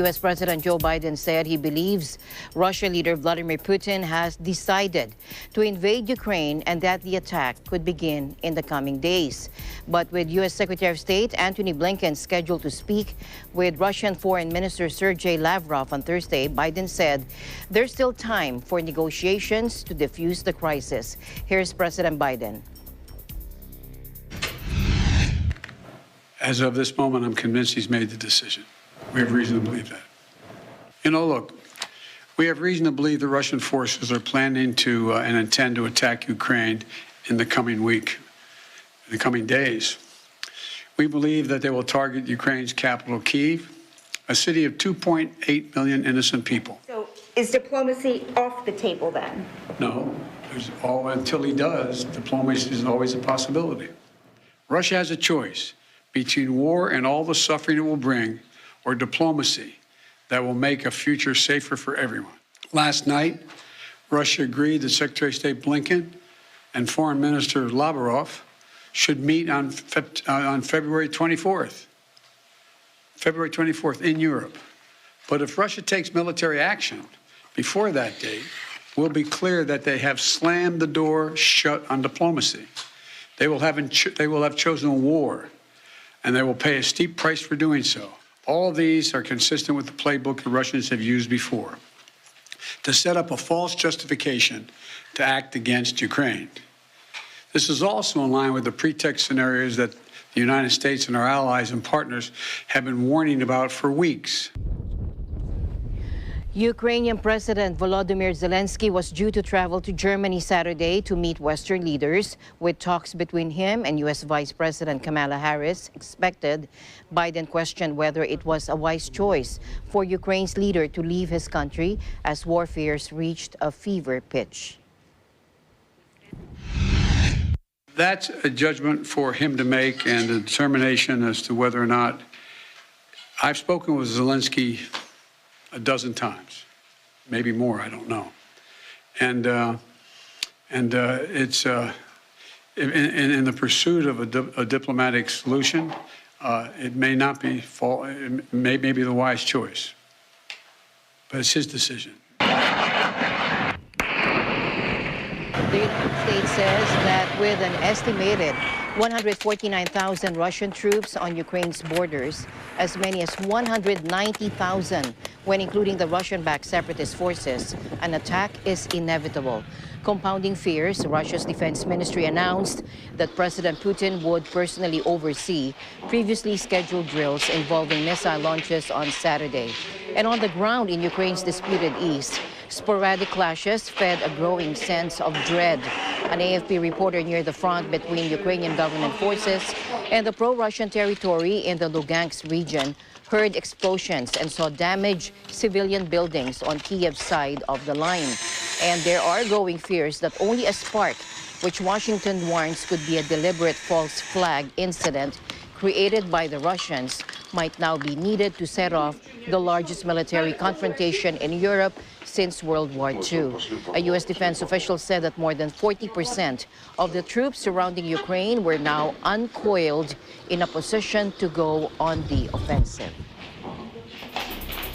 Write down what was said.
U.S. President Joe Biden said he believes Russian leader Vladimir Putin has decided to invade Ukraine and that the attack could begin in the coming days. But with U.S. Secretary of State Antony Blinken scheduled to speak with Russian Foreign Minister Sergei Lavrov on Thursday, Biden said there's still time for negotiations to defuse the crisis. Here's President Biden. As of this moment, I'm convinced he's made the decision. We have reason to believe that. Look, we have reason to believe the Russian forces are planning to and intend to attack Ukraine in the coming week, in the coming days. We believe that they will target Ukraine's capital, Kyiv, a city of 2.8 million innocent people. So is diplomacy off the table then? No, until he does, diplomacy is always a possibility. Russia has a choice between war and all the suffering it will bring, or diplomacy that will make a future safer for everyone. Last night, Russia agreed that Secretary of State Blinken and Foreign Minister Lavrov should meet on February 24th. February 24th in Europe. But if Russia takes military action before that date, we'll be clear that they have slammed the door shut on diplomacy. They will have chosen war, and they will pay a steep price for doing so. All of these are consistent with the playbook the Russians have used before to set up a false justification to act against Ukraine. This is also in line with the pretext scenarios that the United States and our allies and partners have been warning about for weeks. Ukrainian President Volodymyr Zelensky was due to travel to Germany Saturday to meet Western leaders, with talks between him and U.S. Vice President Kamala Harris expected. Biden questioned whether it was a wise choice for Ukraine's leader to leave his country as warfare reached a fever pitch. That's a judgment for him to make and a determination as to whether or not. I've spoken with Zelensky a dozen times, maybe more, I don't know. And it's in the pursuit of a diplomatic solution, it may not be it may be the wise choice, but it's his decision. The United States says that with an estimated 149,000 Russian troops on Ukraine's borders, as many as 190,000 when including the Russian-backed separatist forces, an attack is inevitable. Compounding fears, Russia's defense ministry announced that President Putin would personally oversee previously scheduled drills involving missile launches on Saturday. And on the ground in Ukraine's disputed east, sporadic clashes fed a growing sense of dread. An AFP reporter near the front between Ukrainian government forces and the pro-Russian territory in the Lugansk region heard explosions and saw damaged civilian buildings on Kyiv's side of the line. And there are growing fears that only a spark, which Washington warns could be a deliberate false flag incident created by the Russians, might now be needed to set off the largest military confrontation in Europe since World War II. A U.S. defense official said that more than 40% of the troops surrounding Ukraine were now uncoiled in a position to go on the offensive.